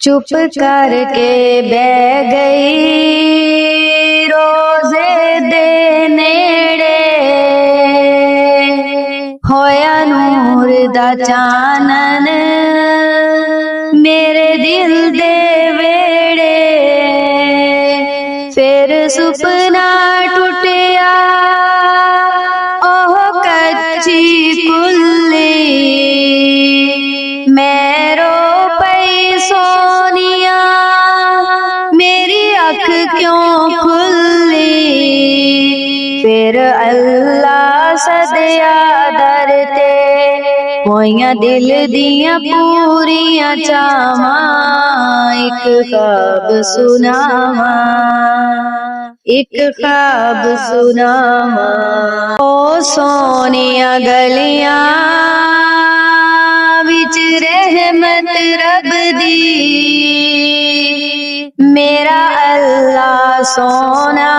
चुप करके बह गई रोजे दे नेड़े, होया नूर दा चानन मेरे दिल दे वेड़े। फिर सुपना टुटिया ओह कच्ची कुल्ली, मैं रो पई सोनिया मेरी अख क्यों खुली। फिर अल्लाह सदया दर ते होइयां दिल दियां पूरियां चावां, एक ख्वाब सुनावां, एक ख्वाब सुनावां। ओ सोनिया गलियां विच रहमत रब दी, मेरा अल्लाह सोना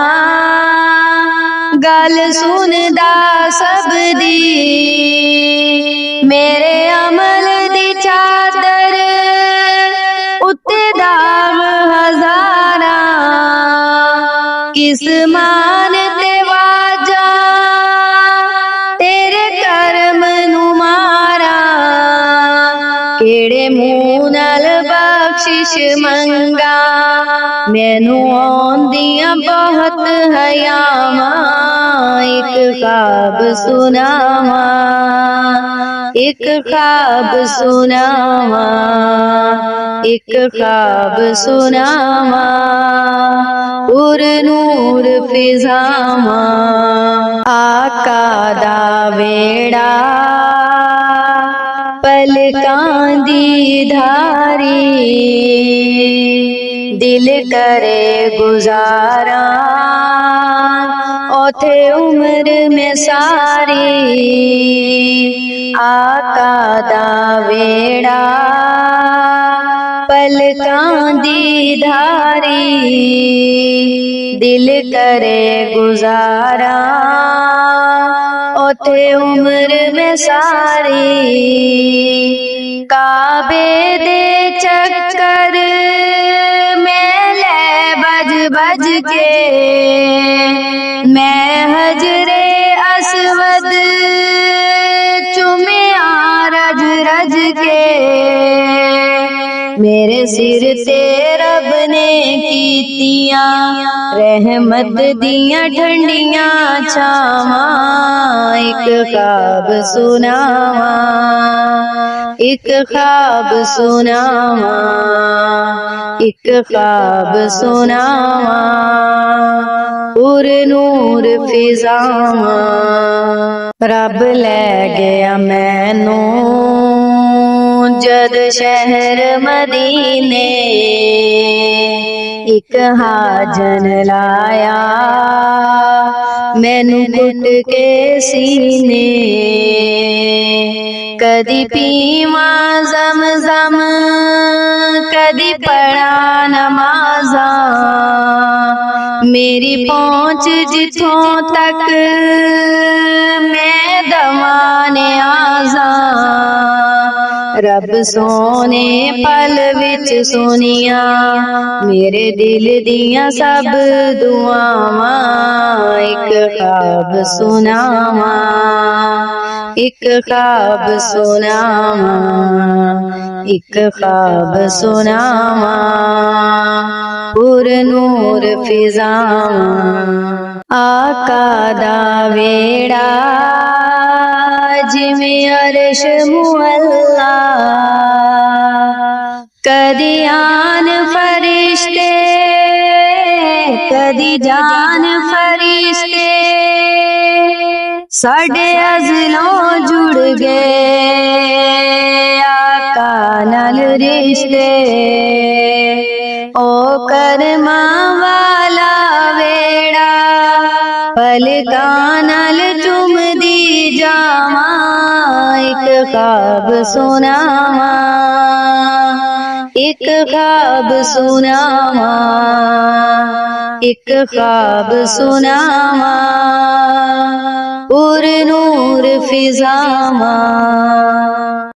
गल सुनदा सब दी। मेरे अमल दी चादर उत्ते दाग हजारा, किस मान ते वाजा तेरे करम नू मारा। केड़े मुंह नाल बख्शिश मंगा, मैनू आउंदियां बहुत हयावां, एक ख्वाब सुनावां, एक ख्वाब सुनावां, एक ख्वाब सुनावां। उर नूर फिजावां, आका दा वेड़ा पलकां दी धारी, दिल करे गुजारा ओथे उम्र में सारी। आका दा वेड़ा पलकां दी धारी, दिल करे गुजारा ओथे उम्र में सारी। काबे दे चक्कर में ले बज बज के, मैं हजरे अस्वद चुमिया रज रज के। मेरे सिर ते रब ने कीतियां रहमत दियां ठंडियां छावां, एक ख्वाब सुनावां, एक ख्वाब सुनावां, एक ख्वाब सुनावां। उर नूर फिजावां, रब लै गया मैनू जद शहर मदीने, एक हाजन लाया मैनू कुट के सीने। कदी पीवा ज़म-ज़म कदी पढ़ा नमाज़ा, मेरी पहुंच जिथों तक मैं दवाने आजा। रब सोने पल विच सुनिया मेरे दिल दियां सब दुआवां, एक ख्वाब सुनावां, एक ख्वाब सुनावां, एक ख्वाब सुनावां। पुर नूर फिजावां, आका दा वेड़ा जिवें अरश मुअल्ला, कदी आन फरिश्ते कदी जान फरिश्ते, साडे अज़लों जुड़ गए आका नाल रिश्ते। ओ करमा वाला वेड़ा पलकां नाल चुमदी जावां, एक ख्वाब सुनावां, एक ख्वाब सुनावां, एक ख्वाब सुनावां। उर नूर फिजावां।